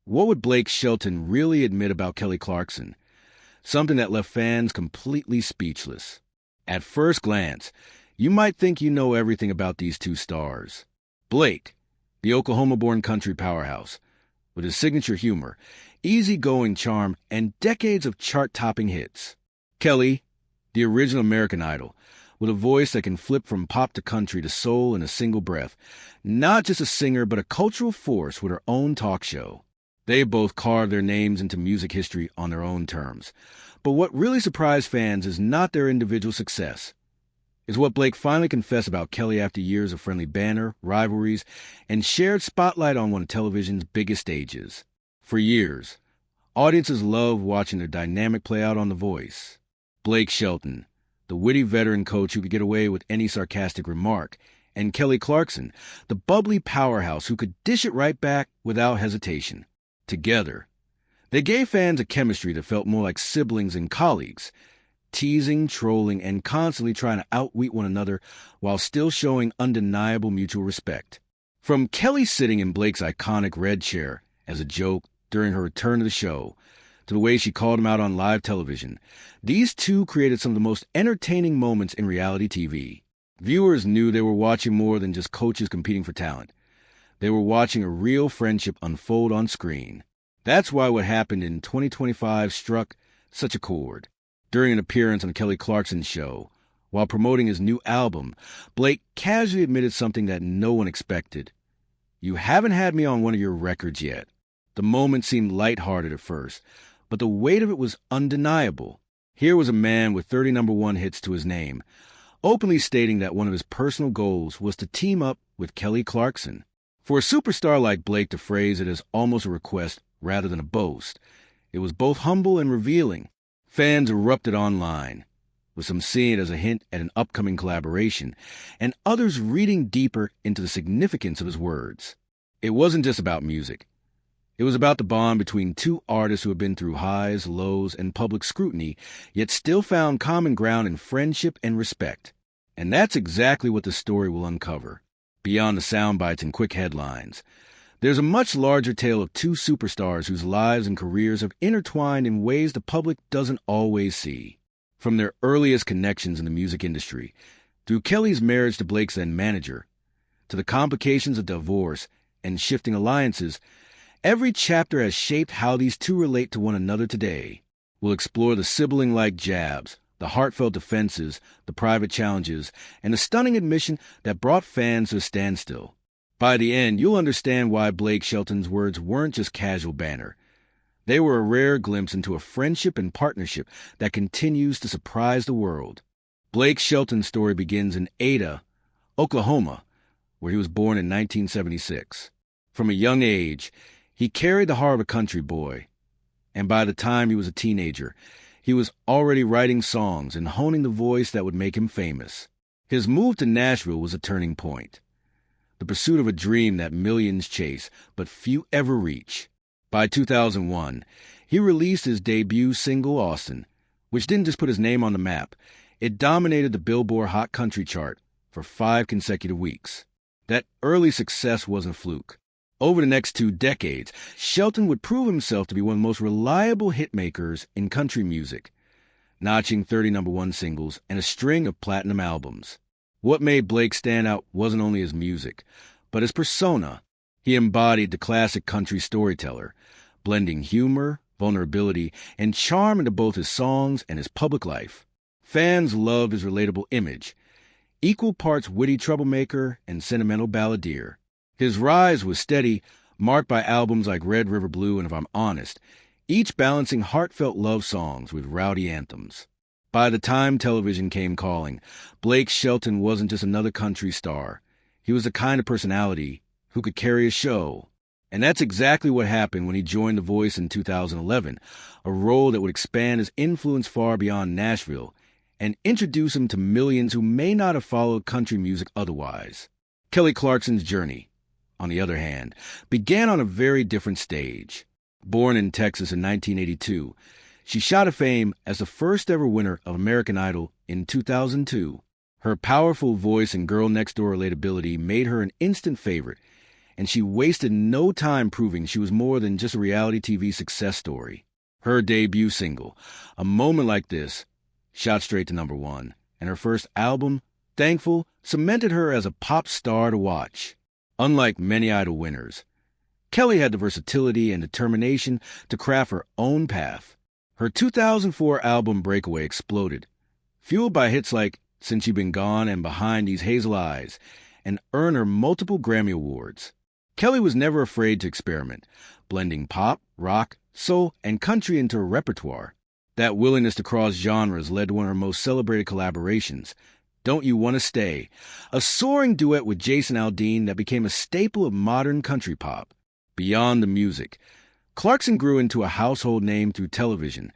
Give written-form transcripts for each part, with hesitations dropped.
What would Blake Shelton really admit about Kelly Clarkson? Something that left fans completely speechless. At first glance, you might think you know everything about these two stars. Blake, the Oklahoma-born country powerhouse, with his signature humor, easygoing charm, and decades of chart-topping hits. Kelly, the original American Idol, with a voice that can flip from pop to country to soul in a single breath. Not just a singer, but a cultural force with her own talk show. They both carved their names into music history on their own terms. But what really surprised fans is not their individual success. It's what Blake finally confessed about Kelly after years of friendly banter, rivalries, and shared spotlight on one of television's biggest stages. For years, audiences loved watching their dynamic play out on The Voice. Blake Shelton, the witty veteran coach who could get away with any sarcastic remark, and Kelly Clarkson, the bubbly powerhouse who could dish it right back without hesitation. Together, they gave fans a chemistry that felt more like siblings and colleagues, teasing, trolling, and constantly trying to outwit one another while still showing undeniable mutual respect. From Kelly sitting in Blake's iconic red chair as a joke during her return to the show, to the way she called him out on live television, these two created some of the most entertaining moments in reality TV. Viewers knew they were watching more than just coaches competing for talent. They were watching a real friendship unfold on screen. That's why what happened in 2025 struck such a chord. During an appearance on the Kelly Clarkson Show, while promoting his new album, Blake casually admitted something that no one expected. "You haven't had me on one of your records yet." The moment seemed lighthearted at first, but the weight of it was undeniable. Here was a man with 30 #1 hits to his name, openly stating that one of his personal goals was to team up with Kelly Clarkson. For a superstar like Blake to phrase it as almost a request rather than a boast, it was both humble and revealing. Fans erupted online, with some seeing it as a hint at an upcoming collaboration, and others reading deeper into the significance of his words. It wasn't just about music. It was about the bond between two artists who had been through highs, lows, and public scrutiny, yet still found common ground in friendship and respect. And that's exactly what the story will uncover. Beyond the sound bites and quick headlines, there's a much larger tale of two superstars whose lives and careers have intertwined in ways the public doesn't always see. From their earliest connections in the music industry, through Kelly's marriage to Blake's then manager, to the complications of divorce and shifting alliances, every chapter has shaped how these two relate to one another today. We'll explore the sibling-like jabs, the heartfelt defenses, the private challenges, and the stunning admission that brought fans to a standstill. By the end, you'll understand why Blake Shelton's words weren't just casual banter. They were a rare glimpse into a friendship and partnership that continues to surprise the world. Blake Shelton's story begins in Ada, Oklahoma, where he was born in 1976. From a young age, he carried the heart of a country boy, and by the time he was a teenager, he was already writing songs and honing the voice that would make him famous. His move to Nashville was a turning point, the pursuit of a dream that millions chase, but few ever reach. By 2001, he released his debut single, Austin, which didn't just put his name on the map. It dominated the Billboard Hot Country chart for 5 consecutive weeks. That early success wasn't a fluke. Over the next 2 decades, Shelton would prove himself to be one of the most reliable hitmakers in country music, notching 30 #1 singles and a string of platinum albums. What made Blake stand out wasn't only his music, but his persona. He embodied the classic country storyteller, blending humor, vulnerability, and charm into both his songs and his public life. Fans loved his relatable image, equal parts witty troublemaker and sentimental balladeer. His rise was steady, marked by albums like Red River Blue and If I'm Honest, each balancing heartfelt love songs with rowdy anthems. By the time television came calling, Blake Shelton wasn't just another country star. He was the kind of personality who could carry a show. And that's exactly what happened when he joined The Voice in 2011, a role that would expand his influence far beyond Nashville and introduce him to millions who may not have followed country music otherwise. Kelly Clarkson's journey, on the other hand, began on a very different stage. Born in Texas in 1982, she shot to fame as the first ever winner of American Idol in 2002. Her powerful voice and girl-next-door relatability made her an instant favorite, and she wasted no time proving she was more than just a reality TV success story. Her debut single, A Moment Like This, shot straight to #1, and her first album, Thankful, cemented her as a pop star to watch. Unlike many Idol winners, Kelly had the versatility and determination to craft her own path. Her 2004 album Breakaway exploded, fueled by hits like Since You've Been Gone and Behind These Hazel Eyes, and earned her multiple Grammy Awards. Kelly was never afraid to experiment, blending pop, rock, soul, and country into her repertoire. That willingness to cross genres led to one of her most celebrated collaborations, Don't You Want to Stay, a soaring duet with Jason Aldean that became a staple of modern country pop. Beyond the music, Clarkson grew into a household name through television,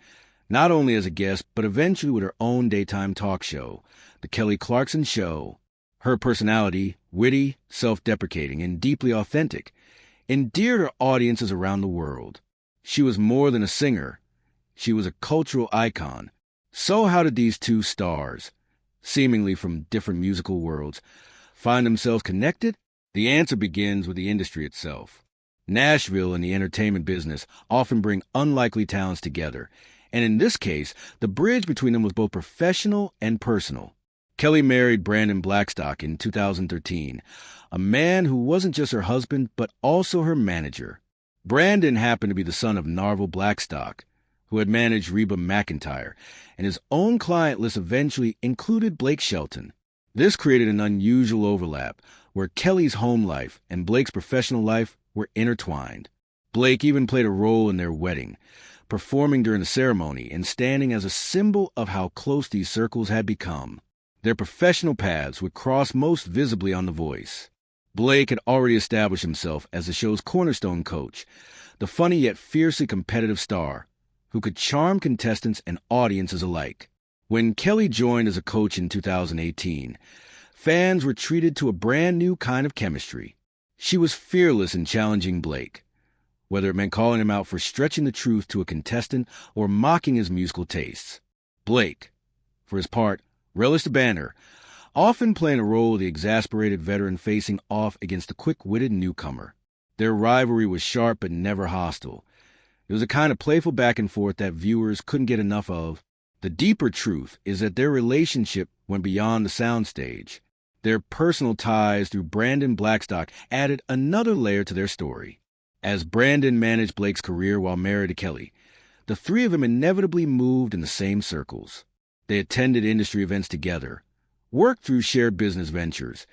not only as a guest, but eventually with her own daytime talk show, The Kelly Clarkson Show. Her personality, witty, self-deprecating, and deeply authentic, endeared her audiences around the world. She was more than a singer. She was a cultural icon. So how did these two stars, seemingly from different musical worlds, find themselves connected? The answer begins with the industry itself. Nashville and the entertainment business often bring unlikely talents together, and in this case, the bridge between them was both professional and personal. Kelly married Brandon Blackstock in 2013, a man who wasn't just her husband, but also her manager. Brandon happened to be the son of Narvel Blackstock, who had managed Reba McEntire, and his own client list eventually included Blake Shelton. This created an unusual overlap, where Kelly's home life and Blake's professional life were intertwined. Blake even played a role in their wedding, performing during the ceremony and standing as a symbol of how close these circles had become. Their professional paths would cross most visibly on The Voice. Blake had already established himself as the show's cornerstone coach, the funny yet fiercely competitive star who could charm contestants and audiences alike. When Kelly joined as a coach in 2018, fans were treated to a brand new kind of chemistry. She was fearless in challenging Blake, whether it meant calling him out for stretching the truth to a contestant or mocking his musical tastes. Blake, for his part, relished the banter, often playing a role of the exasperated veteran facing off against the quick-witted newcomer. Their rivalry was sharp but never hostile. It was a kind of playful back and forth that viewers couldn't get enough of. The deeper truth is that their relationship went beyond the soundstage. Their personal ties through Brandon Blackstock added another layer to their story. As Brandon managed Blake's career while married to Kelly, the three of them inevitably moved in the same circles. They attended industry events together, worked through shared business ventures,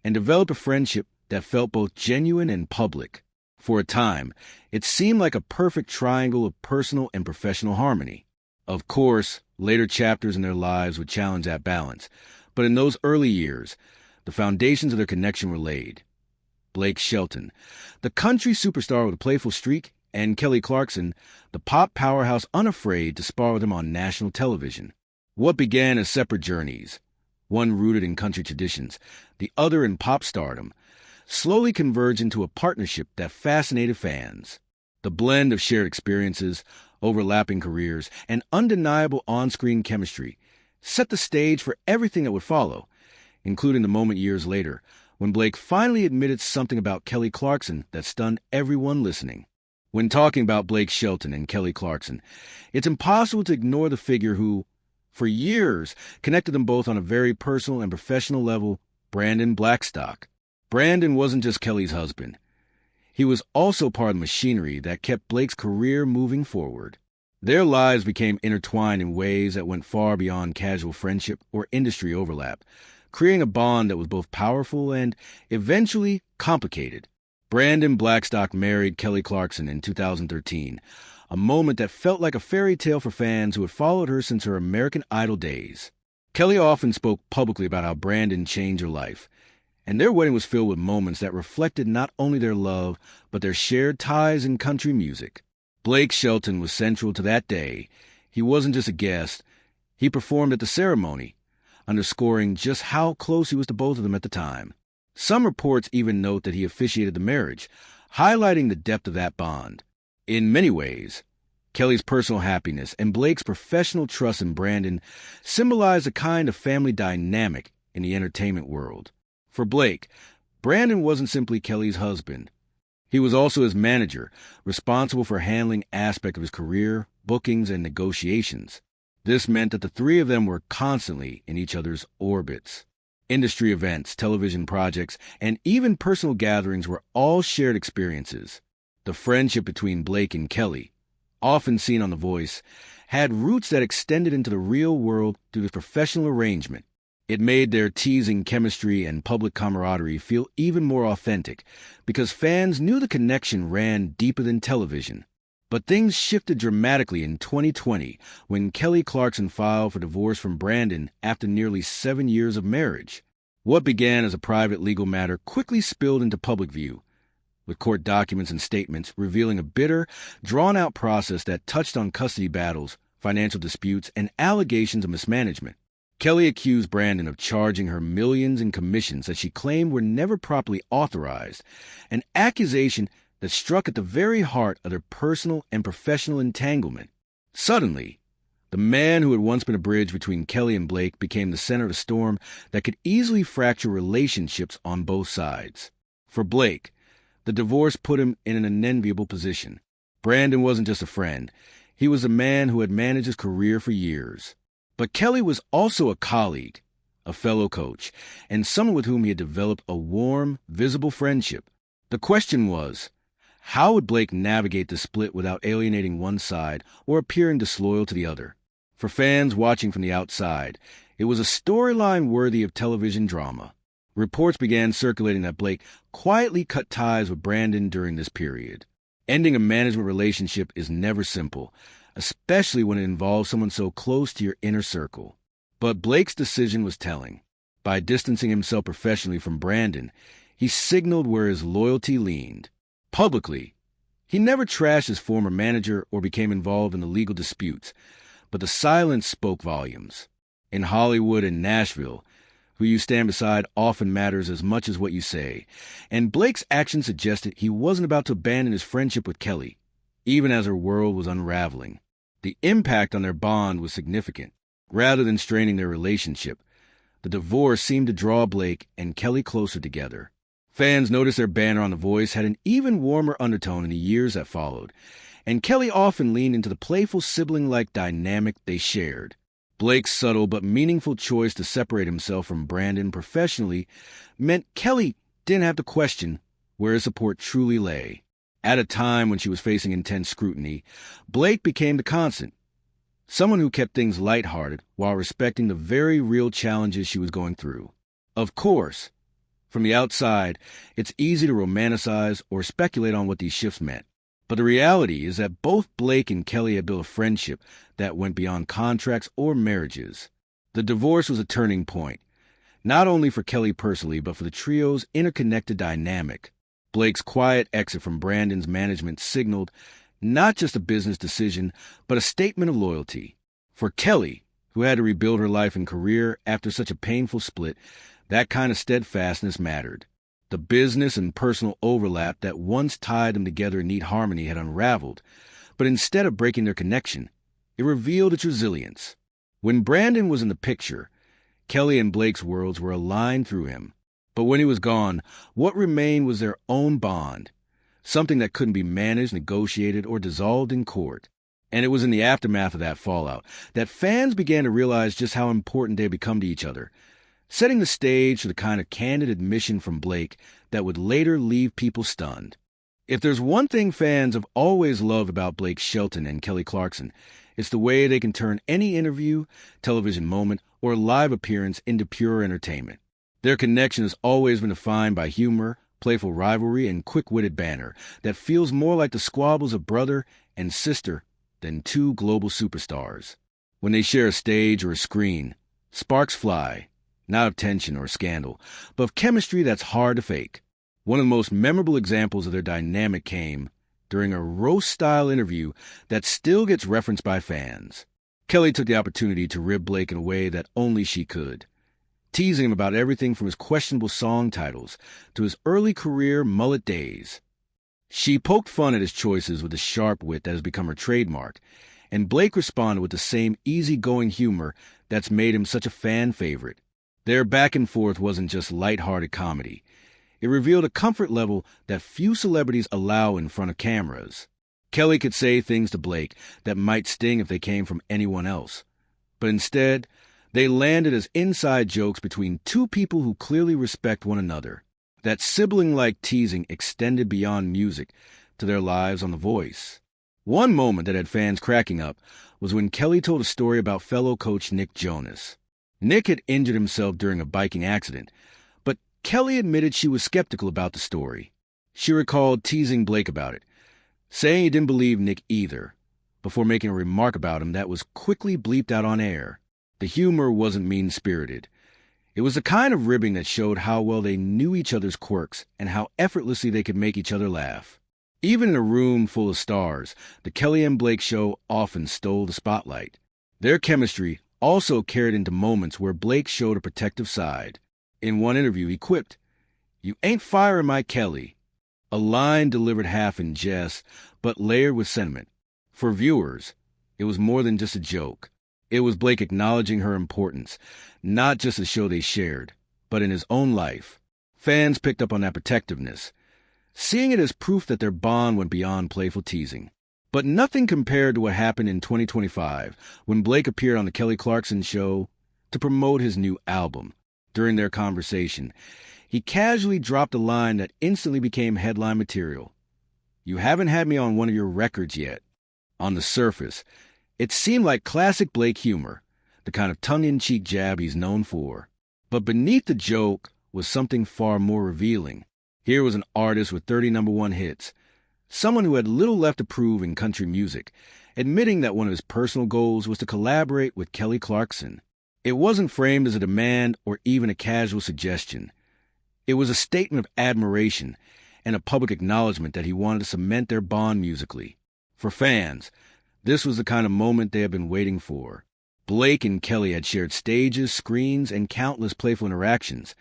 and developed a friendship that felt both genuine and public. For a time, it seemed like a perfect triangle of personal and professional harmony. Of course, later chapters in their lives would challenge that balance, but in those early years, the foundations of their connection were laid. Blake Shelton, the country superstar with a playful streak, and Kelly Clarkson, the pop powerhouse unafraid to spar with him on national television. What began as separate journeys, one rooted in country traditions, the other in pop stardom, slowly converged into a partnership that fascinated fans. The blend of shared experiences, overlapping careers, and undeniable on-screen chemistry set the stage for everything that would follow, including the moment years later when Blake finally admitted something about Kelly Clarkson that stunned everyone listening. When talking about Blake Shelton and Kelly Clarkson, it's impossible to ignore the figure who, for years, connected them both on a very personal and professional level, Brandon Blackstock. Brandon wasn't just Kelly's husband. He was also part of the machinery that kept Blake's career moving forward. Their lives became intertwined in ways that went far beyond casual friendship or industry overlap, creating a bond that was both powerful and, eventually, complicated. Brandon Blackstock married Kelly Clarkson in 2013, a moment that felt like a fairy tale for fans who had followed her since her American Idol days. Kelly often spoke publicly about how Brandon changed her life, and their wedding was filled with moments that reflected not only their love, but their shared ties in country music. Blake Shelton was central to that day. He wasn't just a guest. He performed at the ceremony, underscoring just how close he was to both of them at the time. Some reports even note that he officiated the marriage, highlighting the depth of that bond. In many ways, Kelly's personal happiness and Blake's professional trust in Brandon symbolize a kind of family dynamic in the entertainment world. For Blake, Brandon wasn't simply Kelly's husband. He was also his manager, responsible for handling aspects of his career, bookings, and negotiations. This meant that the three of them were constantly in each other's orbits. Industry events, television projects, and even personal gatherings were all shared experiences. The friendship between Blake and Kelly, often seen on The Voice, had roots that extended into the real world through this professional arrangement. It made their teasing chemistry and public camaraderie feel even more authentic because fans knew the connection ran deeper than television. But things shifted dramatically in 2020 when Kelly Clarkson filed for divorce from Brandon after nearly 7 years of marriage. What began as a private legal matter quickly spilled into public view, with court documents and statements revealing a bitter, drawn-out process that touched on custody battles, financial disputes, and allegations of mismanagement. Kelly accused Brandon of charging her millions in commissions that she claimed were never properly authorized, an accusation that struck at the very heart of their personal and professional entanglement. Suddenly, the man who had once been a bridge between Kelly and Blake became the center of a storm that could easily fracture relationships on both sides. For Blake, the divorce put him in an unenviable position. Brandon wasn't just a friend. He was a man who had managed his career for years. But Kelly was also a colleague, a fellow coach, and someone with whom he had developed a warm, visible friendship. The question was, how would Blake navigate the split without alienating one side or appearing disloyal to the other? For fans watching from the outside, it was a storyline worthy of television drama. Reports began circulating that Blake quietly cut ties with Brandon during this period. Ending a management relationship is never simple, especially when it involves someone so close to your inner circle. But Blake's decision was telling. By distancing himself professionally from Brandon, he signaled where his loyalty leaned. Publicly, he never trashed his former manager or became involved in the legal disputes, but the silence spoke volumes. In Hollywood and Nashville, who you stand beside often matters as much as what you say, and Blake's actions suggested he wasn't about to abandon his friendship with Kelly, even as her world was unraveling. The impact on their bond was significant. Rather than straining their relationship, the divorce seemed to draw Blake and Kelly closer together. Fans noticed their banter on The Voice had an even warmer undertone in the years that followed, and Kelly often leaned into the playful sibling-like dynamic they shared. Blake's subtle but meaningful choice to separate himself from Brandon professionally meant Kelly didn't have to question where his support truly lay. At a time when she was facing intense scrutiny, Blake became the constant, someone who kept things lighthearted while respecting the very real challenges she was going through. Of course, from the outside, it's easy to romanticize or speculate on what these shifts meant. But the reality is that both Blake and Kelly had built a friendship that went beyond contracts or marriages. The divorce was a turning point, not only for Kelly personally, but for the trio's interconnected dynamic. Blake's quiet exit from Brandon's management signaled not just a business decision, but a statement of loyalty. For Kelly, who had to rebuild her life and career after such a painful split, that kind of steadfastness mattered. The business and personal overlap that once tied them together in neat harmony had unraveled, but instead of breaking their connection, it revealed its resilience. When Brandon was in the picture, Kelly and Blake's worlds were aligned through him. But when he was gone, what remained was their own bond, something that couldn't be managed, negotiated, or dissolved in court. And it was in the aftermath of that fallout that fans began to realize just how important they had become to each other, setting the stage for the kind of candid admission from Blake that would later leave people stunned. If there's one thing fans have always loved about Blake Shelton and Kelly Clarkson, it's the way they can turn any interview, television moment, or live appearance into pure entertainment. Their connection has always been defined by humor, playful rivalry, and quick-witted banter that feels more like the squabbles of brother and sister than two global superstars. When they share a stage or a screen, sparks fly, not of tension or scandal, but of chemistry that's hard to fake. One of the most memorable examples of their dynamic came during a roast-style interview that still gets referenced by fans. Kelly took the opportunity to rib Blake in a way that only she could, teasing him about everything from his questionable song titles to his early career mullet days. She poked fun at his choices with the sharp wit that has become her trademark, and Blake responded with the same easygoing humor that's made him such a fan favorite. Their back and forth wasn't just lighthearted comedy. It revealed a comfort level that few celebrities allow in front of cameras. Kelly could say things to Blake that might sting if they came from anyone else. But instead, they landed as inside jokes between two people who clearly respect one another. That sibling-like teasing extended beyond music to their lives on The Voice. One moment that had fans cracking up was when Kelly told a story about fellow coach Nick Jonas. Nick had injured himself during a biking accident, but Kelly admitted she was skeptical about the story. She recalled teasing Blake about it, saying he didn't believe Nick either, before making a remark about him that was quickly bleeped out on air. The humor wasn't mean-spirited. It was the kind of ribbing that showed how well they knew each other's quirks and how effortlessly they could make each other laugh. Even in a room full of stars, the Kelly and Blake show often stole the spotlight. Their chemistry also carried into moments where Blake showed a protective side. In one interview, he quipped, "You ain't firing my Kelly," a line delivered half in jest, but layered with sentiment. For viewers, it was more than just a joke. It was Blake acknowledging her importance, not just the show they shared, but in his own life. Fans picked up on that protectiveness, seeing it as proof that their bond went beyond playful teasing. But nothing compared to what happened in 2025 when Blake appeared on the Kelly Clarkson Show to promote his new album. During their conversation, he casually dropped a line that instantly became headline material. "You haven't had me on one of your records yet." On the surface, it seemed like classic Blake humor, the kind of tongue-in-cheek jab he's known for. But beneath the joke was something far more revealing. Here was an artist with 30 #1 hits, someone who had little left to prove in country music, admitting that one of his personal goals was to collaborate with Kelly Clarkson. It wasn't framed as a demand or even a casual suggestion. It was a statement of admiration and a public acknowledgement that he wanted to cement their bond musically. For fans, this was the kind of moment they had been waiting for. Blake and Kelly had shared stages, screens, and countless playful interactions,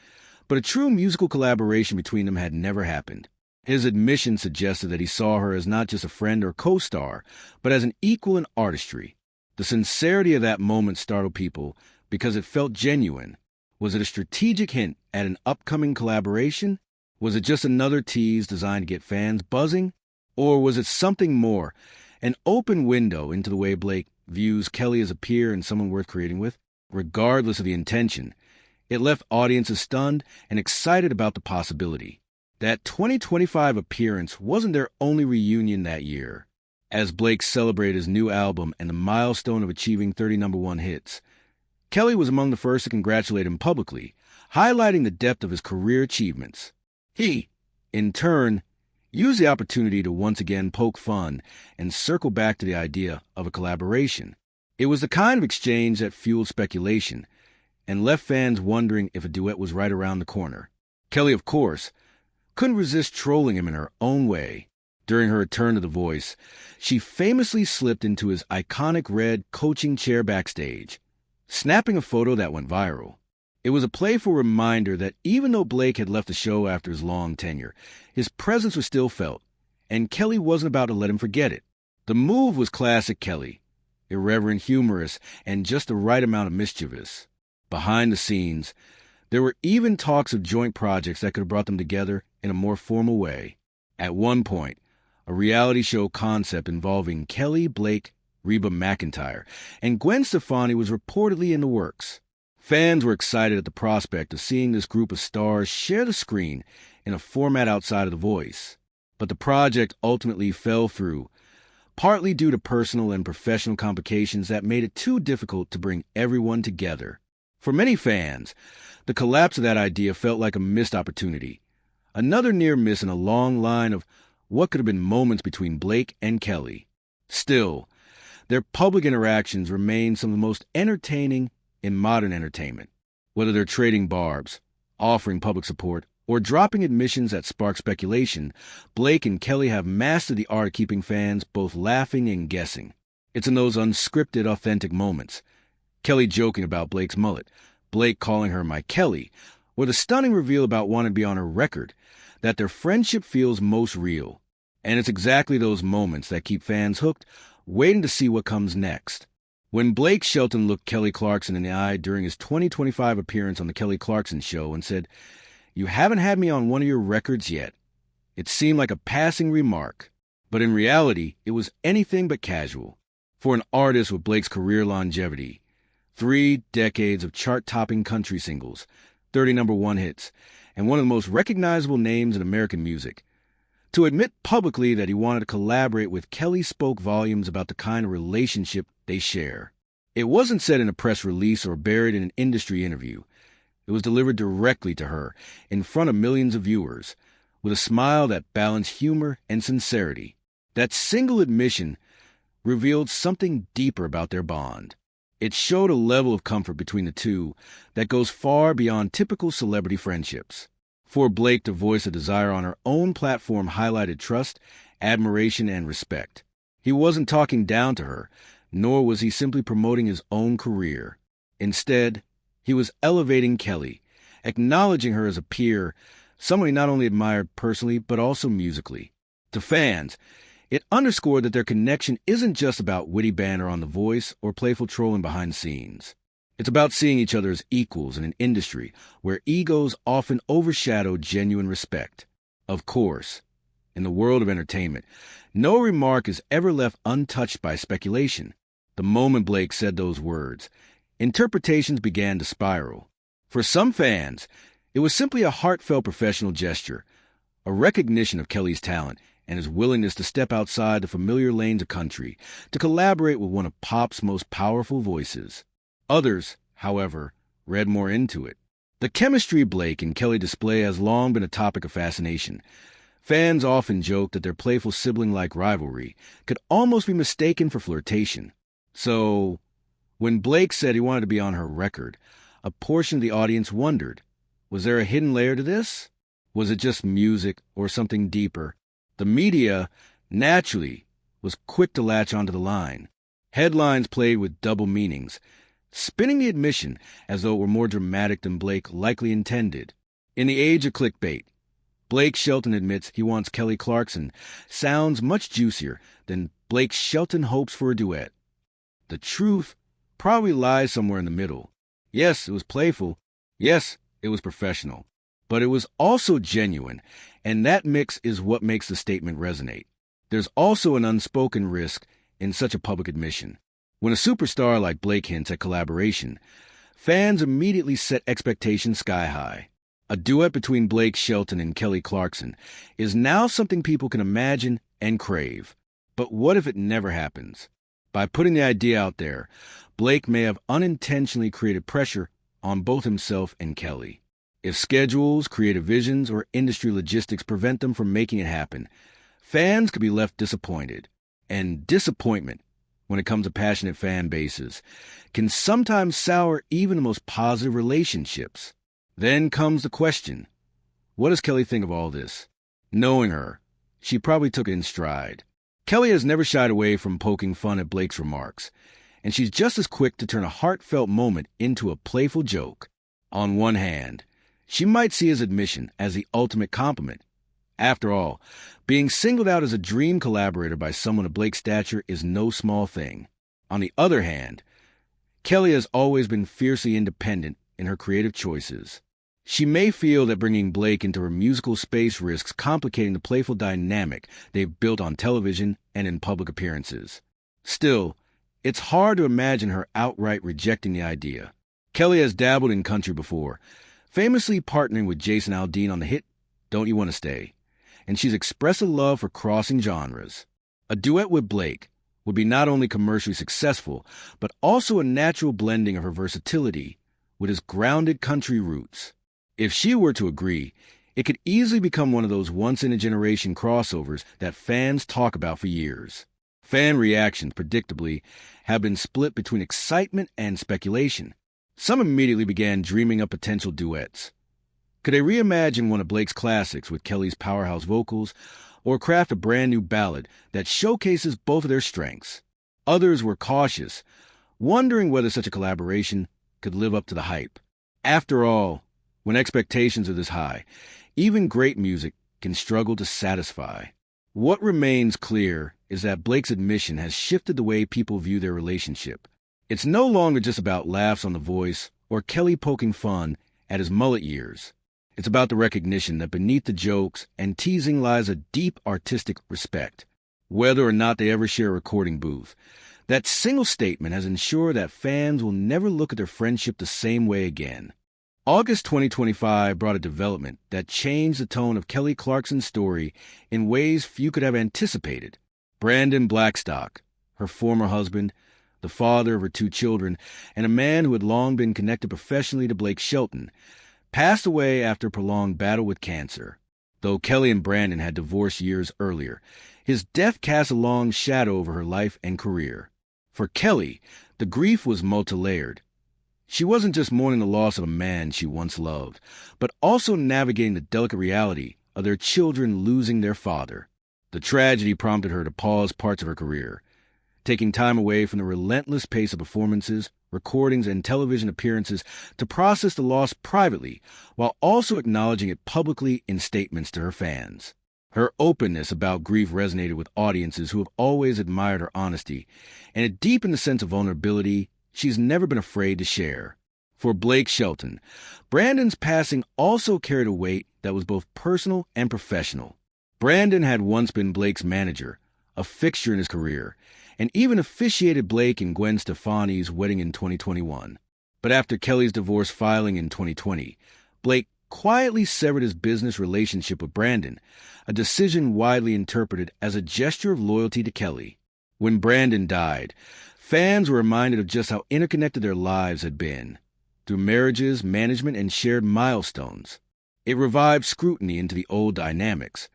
but a true musical collaboration between them had never happened. His admission suggested that he saw her as not just a friend or co-star, but as an equal in artistry. The sincerity of that moment startled people because it felt genuine. Was it a strategic hint at an upcoming collaboration? Was it just another tease designed to get fans buzzing? Or was it something more, an open window into the way Blake views Kelly as a peer and someone worth creating with? Regardless of the intention, it left audiences stunned and excited about the possibility. That 2025 appearance wasn't their only reunion that year. As Blake celebrated his new album and the milestone of achieving 30 #1 hits, Kelly was among the first to congratulate him publicly, highlighting the depth of his career achievements. He, in turn, used the opportunity to once again poke fun and circle back to the idea of a collaboration. It was the kind of exchange that fueled speculation and left fans wondering if a duet was right around the corner. Kelly, of course, couldn't resist trolling him in her own way. During her return to The Voice, she famously slipped into his iconic red coaching chair backstage, snapping a photo that went viral. It was a playful reminder that even though Blake had left the show after his long tenure, his presence was still felt, and Kelly wasn't about to let him forget it. The move was classic Kelly, irreverent, humorous, and just the right amount of mischievous. Behind the scenes, there were even talks of joint projects that could have brought them together in a more formal way. At one point, a reality show concept involving Kelly, Blake, Reba McEntire, and Gwen Stefani was reportedly in the works. Fans were excited at the prospect of seeing this group of stars share the screen in a format outside of The Voice. But the project ultimately fell through, partly due to personal and professional complications that made it too difficult to bring everyone together. For many fans, the collapse of that idea felt like a missed opportunity. Another near miss in a long line of what could have been moments between Blake and Kelly. Still, their public interactions remain some of the most entertaining in modern entertainment. Whether they're trading barbs, offering public support, or dropping admissions that spark speculation, Blake and Kelly have mastered the art of keeping fans both laughing and guessing. It's in those unscripted, authentic moments, Kelly joking about Blake's mullet, Blake calling her my Kelly, or the stunning reveal about wanting to be on her record, that their friendship feels most real. And it's exactly those moments that keep fans hooked, waiting to see what comes next. When Blake Shelton looked Kelly Clarkson in the eye during his 2025 appearance on the Kelly Clarkson Show and said, "You haven't had me on one of your records yet." It seemed like a passing remark, but in reality, it was anything but casual. For an artist with Blake's career longevity, 3 decades of chart-topping country singles, 30 number 1 hits, and one of the most recognizable names in American music, to admit publicly that he wanted to collaborate with Kelly spoke volumes about the kind of relationship they share. It wasn't said in a press release or buried in an industry interview. It was delivered directly to her, in front of millions of viewers, with a smile that balanced humor and sincerity. That single admission revealed something deeper about their bond. It showed a level of comfort between the two that goes far beyond typical celebrity friendships. For Blake to voice a desire on her own platform highlighted trust, admiration, and respect. He wasn't talking down to her, nor was he simply promoting his own career. Instead, he was elevating Kelly, acknowledging her as a peer, someone he not only admired personally but also musically. To fans, it underscored that their connection isn't just about witty banter on The Voice or playful trolling behind the scenes. It's about seeing each other as equals in an industry where egos often overshadow genuine respect. Of course, in the world of entertainment, no remark is ever left untouched by speculation. The moment Blake said those words, interpretations began to spiral. For some fans, it was simply a heartfelt professional gesture, a recognition of Kelly's talent and his willingness to step outside the familiar lanes of country to collaborate with one of pop's most powerful voices. Others, however, read more into it. The chemistry Blake and Kelly display has long been a topic of fascination. Fans often joke that their playful sibling-like rivalry could almost be mistaken for flirtation. So, when Blake said he wanted to be on her record, a portion of the audience wondered, was there a hidden layer to this? Was it just music or something deeper? The media, naturally, was quick to latch onto the line. Headlines played with double meanings, spinning the admission as though it were more dramatic than Blake likely intended. In the age of clickbait, Blake Shelton admits he wants Kelly Clarkson sounds much juicier than Blake Shelton hopes for a duet. The truth probably lies somewhere in the middle. Yes, it was playful. Yes, it was professional. But it was also genuine, and that mix is what makes the statement resonate. There's also an unspoken risk in such a public admission. When a superstar like Blake hints at collaboration, fans immediately set expectations sky high. A duet between Blake Shelton and Kelly Clarkson is now something people can imagine and crave. But what if it never happens? By putting the idea out there, Blake may have unintentionally created pressure on both himself and Kelly. If schedules, creative visions, or industry logistics prevent them from making it happen, fans could be left disappointed. And disappointment, when it comes to passionate fan bases, can sometimes sour even the most positive relationships. Then comes the question, what does Kelly think of all this? Knowing her, she probably took it in stride. Kelly has never shied away from poking fun at Blake's remarks, and she's just as quick to turn a heartfelt moment into a playful joke. On one hand, she might see his admission as the ultimate compliment. After all, being singled out as a dream collaborator by someone of Blake's stature is no small thing. On the other hand, Kelly has always been fiercely independent in her creative choices. She may feel that bringing Blake into her musical space risks complicating the playful dynamic they've built on television and in public appearances. Still, it's hard to imagine her outright rejecting the idea. Kelly has dabbled in country before, famously partnering with Jason Aldean on the hit Don't You Want to Stay, and she's expressed a love for crossing genres. A duet with Blake would be not only commercially successful, but also a natural blending of her versatility with his grounded country roots. If she were to agree, it could easily become one of those once-in-a-generation crossovers that fans talk about for years. Fan reactions, predictably, have been split between excitement and speculation. Some immediately began dreaming up potential duets. Could they reimagine one of Blake's classics with Kelly's powerhouse vocals, or craft a brand new ballad that showcases both of their strengths? Others were cautious, wondering whether such a collaboration could live up to the hype. After all, when expectations are this high, even great music can struggle to satisfy. What remains clear is that Blake's admission has shifted the way people view their relationship. It's no longer just about laughs on The Voice or Kelly poking fun at his mullet years. It's about the recognition that beneath the jokes and teasing lies a deep artistic respect. Whether or not they ever share a recording booth, that single statement has ensured that fans will never look at their friendship the same way again. August 2025 brought a development that changed the tone of Kelly Clarkson's story in ways few could have anticipated. Brandon Blackstock, her former husband, the father of her 2 children, and a man who had long been connected professionally to Blake Shelton, passed away after a prolonged battle with cancer. Though Kelly and Brandon had divorced years earlier, his death cast a long shadow over her life and career. For Kelly, the grief was multi-layered. She wasn't just mourning the loss of a man she once loved, but also navigating the delicate reality of their children losing their father. The tragedy prompted her to pause parts of her career, taking time away from the relentless pace of performances, recordings, and television appearances to process the loss privately, while also acknowledging it publicly in statements to her fans. Her openness about grief resonated with audiences who have always admired her honesty, and it deepened the sense of vulnerability she's never been afraid to share. For Blake Shelton, Brandon's passing also carried a weight that was both personal and professional. Brandon had once been Blake's manager, a fixture in his career, and even officiated Blake and Gwen Stefani's wedding in 2021. But after Kelly's divorce filing in 2020, Blake quietly severed his business relationship with Brandon, a decision widely interpreted as a gesture of loyalty to Kelly. When Brandon died, fans were reminded of just how interconnected their lives had been, through marriages, management, and shared milestones. It revived scrutiny into the old dynamics,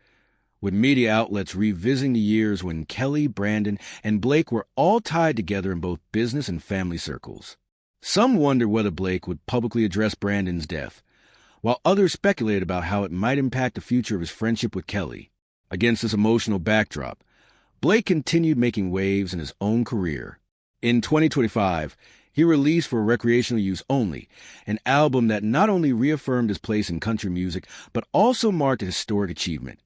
with media outlets revisiting the years when Kelly, Brandon, and Blake were all tied together in both business and family circles. Some wondered whether Blake would publicly address Brandon's death, while others speculated about how it might impact the future of his friendship with Kelly. Against this emotional backdrop, Blake continued making waves in his own career. In 2025, he released for recreational use only, an album that not only reaffirmed his place in country music, but also marked a historic achievement.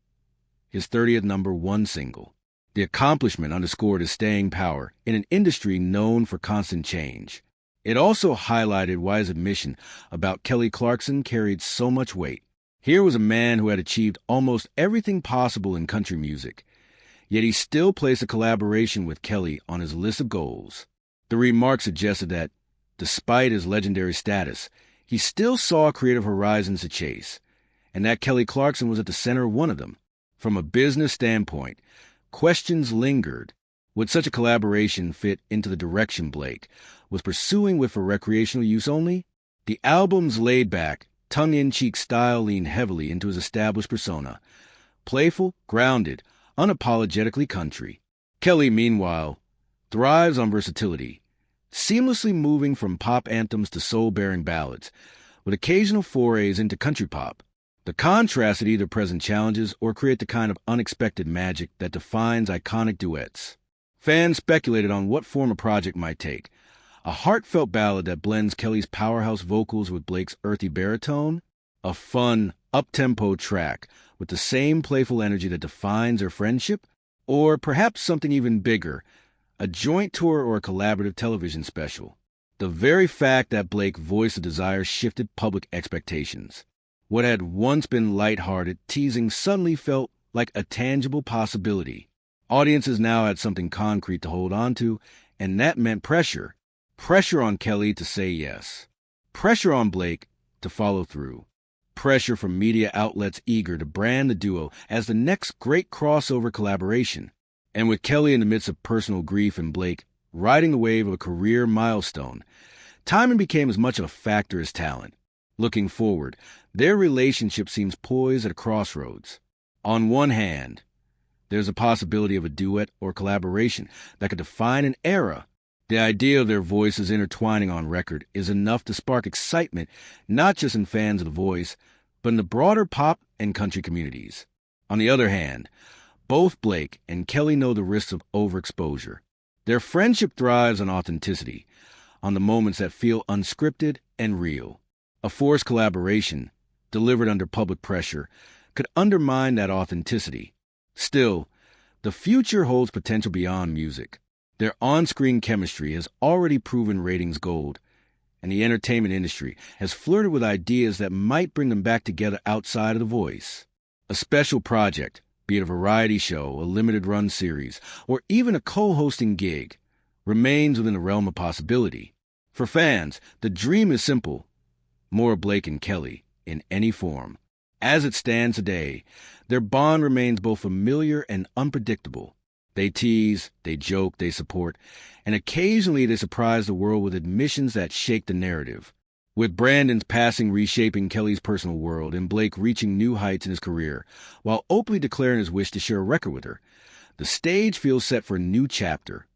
His 30th #1 single. The accomplishment underscored his staying power in an industry known for constant change. It also highlighted why his admission about Kelly Clarkson carried so much weight. Here was a man who had achieved almost everything possible in country music, yet he still placed a collaboration with Kelly on his list of goals. The remark suggested that, despite his legendary status, he still saw creative horizons to chase, and that Kelly Clarkson was at the center of one of them. From a business standpoint, questions lingered. Would such a collaboration fit into the direction Blake was pursuing with for recreational use only? The album's laid-back, tongue-in-cheek style leaned heavily into his established persona. Playful, grounded, unapologetically country. Kelly, meanwhile, thrives on versatility, seamlessly moving from pop anthems to soul-bearing ballads, with occasional forays into country pop. The contrast would either present challenges or create the kind of unexpected magic that defines iconic duets. Fans speculated on what form a project might take. A heartfelt ballad that blends Kelly's powerhouse vocals with Blake's earthy baritone? A fun, up-tempo track with the same playful energy that defines their friendship? Or perhaps something even bigger, a joint tour or a collaborative television special? The very fact that Blake voiced a desire shifted public expectations. What had once been lighthearted teasing suddenly felt like a tangible possibility. Audiences now had something concrete to hold on to, and that meant pressure. Pressure on Kelly to say yes. Pressure on Blake to follow through. Pressure from media outlets eager to brand the duo as the next great crossover collaboration. And with Kelly in the midst of personal grief and Blake riding the wave of a career milestone, timing became as much of a factor as talent. Looking forward, their relationship seems poised at a crossroads. On one hand, there's a possibility of a duet or collaboration that could define an era. The idea of their voices intertwining on record is enough to spark excitement, not just in fans of The Voice, but in the broader pop and country communities. On the other hand, both Blake and Kelly know the risks of overexposure. Their friendship thrives on authenticity, on the moments that feel unscripted and real. A forced collaboration, delivered under public pressure, could undermine that authenticity. Still, the future holds potential beyond music. Their on-screen chemistry has already proven ratings gold, and the entertainment industry has flirted with ideas that might bring them back together outside of The Voice. A special project, be it a variety show, a limited-run series, or even a co-hosting gig, remains within the realm of possibility. For fans, the dream is simple: more of Blake and Kelly in any form. As it stands today, their bond remains both familiar and unpredictable. They tease, they joke, they support, and occasionally they surprise the world with admissions that shake the narrative. With Brandon's passing reshaping Kelly's personal world and Blake reaching new heights in his career, while openly declaring his wish to share a record with her, the stage feels set for a new chapter.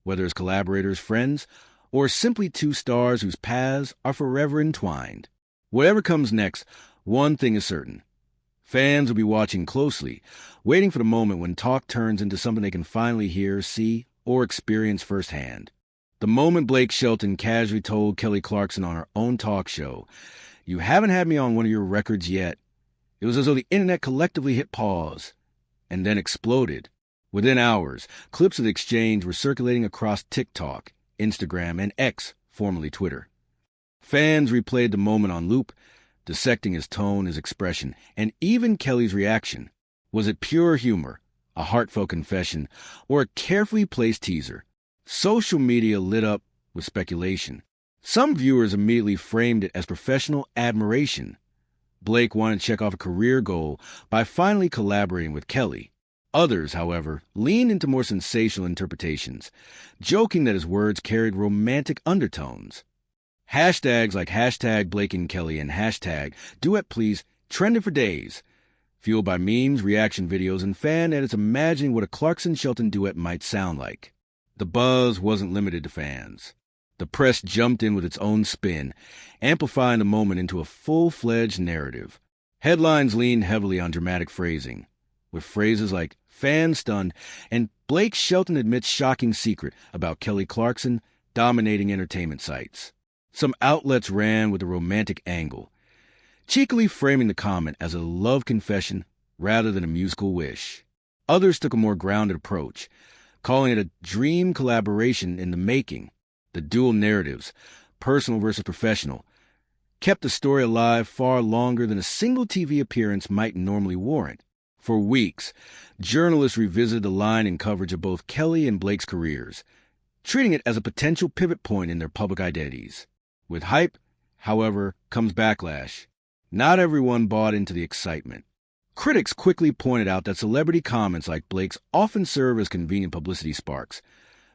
Whether as collaborators, friends, or simply two stars whose paths are forever entwined. Whatever comes next, one thing is certain. Fans will be watching closely, waiting for the moment when talk turns into something they can finally hear, see, or experience firsthand. The moment Blake Shelton casually told Kelly Clarkson on her own talk show, "You haven't had me on one of your records yet," it was as though the internet collectively hit pause, and then exploded. Within hours, clips of the exchange were circulating across TikTok, Instagram, and X, formerly Twitter. Fans replayed the moment on loop, dissecting his tone, his expression, and even Kelly's reaction. Was it pure humor, a heartfelt confession, or a carefully placed teaser? Social media lit up with speculation. Some viewers immediately framed it as professional admiration. Blake wanted to check off a career goal by finally collaborating with Kelly. Others, however, leaned into more sensational interpretations, joking that his words carried romantic undertones. Hashtags like hashtag Blake and Kelly and hashtag Duet Please trended for days, fueled by memes, reaction videos, and fan edits imagining what a Clarkson-Shelton duet might sound like. The buzz wasn't limited to fans. The press jumped in with its own spin, amplifying the moment into a full-fledged narrative. Headlines leaned heavily on dramatic phrasing, with phrases like "fan stunned" and "Blake Shelton admits shocking secret about Kelly Clarkson dominating entertainment sites." Some outlets ran with a romantic angle, cheekily framing the comment as a love confession rather than a musical wish. Others took a more grounded approach, calling it a dream collaboration in the making. The dual narratives, personal versus professional, kept the story alive far longer than a single TV appearance might normally warrant. For weeks, journalists revisited the line and coverage of both Kelly and Blake's careers, treating it as a potential pivot point in their public identities. With hype, however, comes backlash. Not everyone bought into the excitement. Critics quickly pointed out that celebrity comments like Blake's often serve as convenient publicity sparks,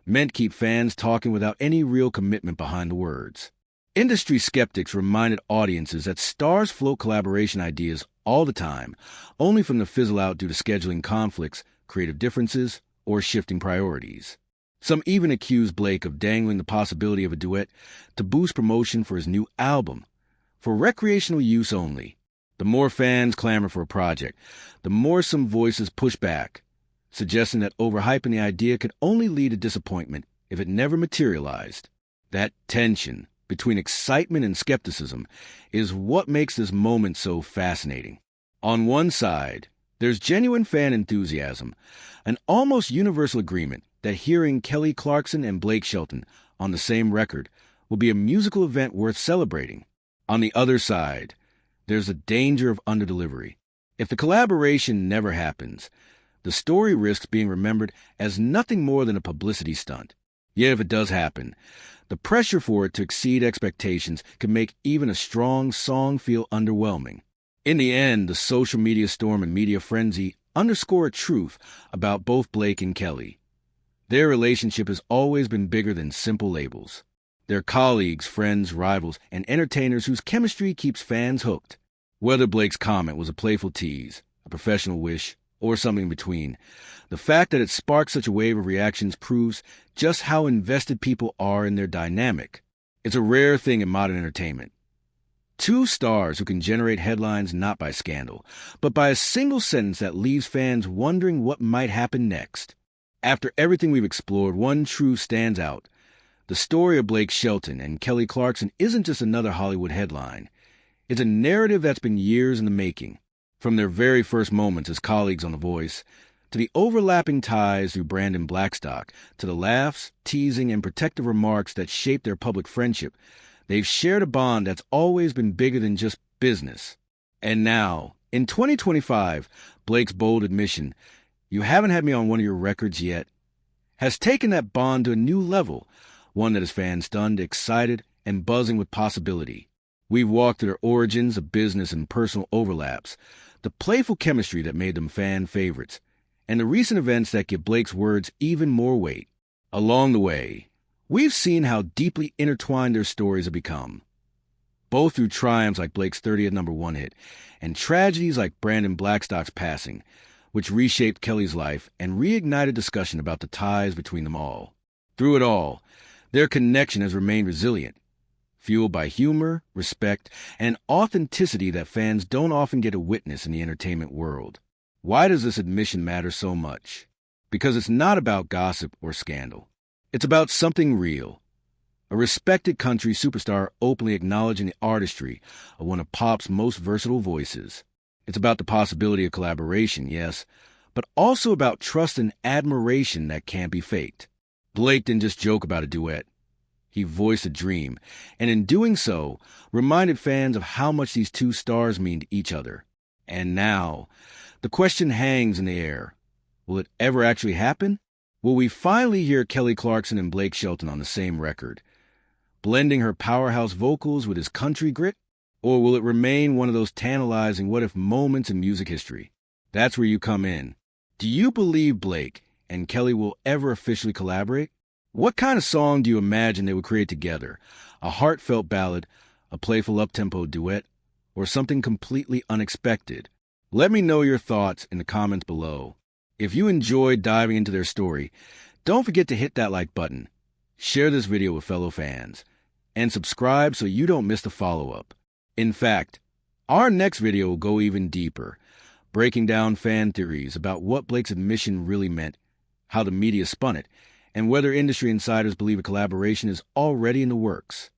meant to keep fans talking without any real commitment behind the words. Industry skeptics reminded audiences that stars float collaboration ideas all the time, only for them to fizzle out due to scheduling conflicts, creative differences, or shifting priorities. Some even accused Blake of dangling the possibility of a duet to boost promotion for his new album, for recreational use only. The more fans clamor for a project, the more some voices push back, suggesting that overhyping the idea could only lead to disappointment if it never materialized. That tension between excitement and skepticism is what makes this moment so fascinating. On one side, there's genuine fan enthusiasm, an almost universal agreement that hearing Kelly Clarkson and Blake Shelton on the same record will be a musical event worth celebrating. On the other side, there's the danger of underdelivery. If the collaboration never happens, the story risks being remembered as nothing more than a publicity stunt. Yet if it does happen, the pressure for it to exceed expectations can make even a strong song feel underwhelming. In the end, the social media storm and media frenzy underscore a truth about both Blake and Kelly. Their relationship has always been bigger than simple labels. They're colleagues, friends, rivals, and entertainers whose chemistry keeps fans hooked. Whether Blake's comment was a playful tease, a professional wish, or something in between, the fact that it sparked such a wave of reactions proves just how invested people are in their dynamic. It's a rare thing in modern entertainment. Two stars who can generate headlines not by scandal, but by a single sentence that leaves fans wondering what might happen next. After everything we've explored, one truth stands out. The story of Blake Shelton and Kelly Clarkson isn't just another Hollywood headline. It's a narrative that's been years in the making. From their very first moments as colleagues on The Voice, to the overlapping ties through Brandon Blackstock, to the laughs, teasing, and protective remarks that shaped their public friendship, They've shared a bond that's always been bigger than just business. And now, in 2025, Blake's bold admission, "You haven't had me on one of your records yet," has taken that bond to a new level, one that has fans stunned, excited, and buzzing with possibility. We've walked through their origins of business and personal overlaps, the playful chemistry that made them fan favorites, and the recent events that give Blake's words even more weight. Along the way, we've seen how deeply intertwined their stories have become, both through triumphs like Blake's 30th #1 hit and tragedies like Brandon Blackstock's passing, which reshaped Kelly's life and reignited discussion about the ties between them all. Through it all, their connection has remained resilient, fueled by humor, respect, and authenticity that fans don't often get to witness in the entertainment world. Why does this admission matter so much? Because it's not about gossip or scandal. It's about something real. A respected country superstar openly acknowledging the artistry of one of pop's most versatile voices. It's about the possibility of collaboration, yes, but also about trust and admiration that can't be faked. Blake didn't just joke about a duet. He voiced a dream, and in doing so, reminded fans of how much these two stars mean to each other. And now, the question hangs in the air. Will it ever actually happen? Will we finally hear Kelly Clarkson and Blake Shelton on the same record, blending her powerhouse vocals with his country grit? Or will it remain one of those tantalizing what-if moments in music history? That's where you come in. Do you believe Blake and Kelly will ever officially collaborate? What kind of song do you imagine they would create together? A heartfelt ballad, a playful up-tempo duet, or something completely unexpected? Let me know your thoughts in the comments below. If you enjoyed diving into their story, don't forget to hit that like button, share this video with fellow fans, and subscribe so you don't miss the follow-up. In fact, our next video will go even deeper, breaking down fan theories about what Blake's admission really meant, how the media spun it, and whether industry insiders believe a collaboration is already in the works.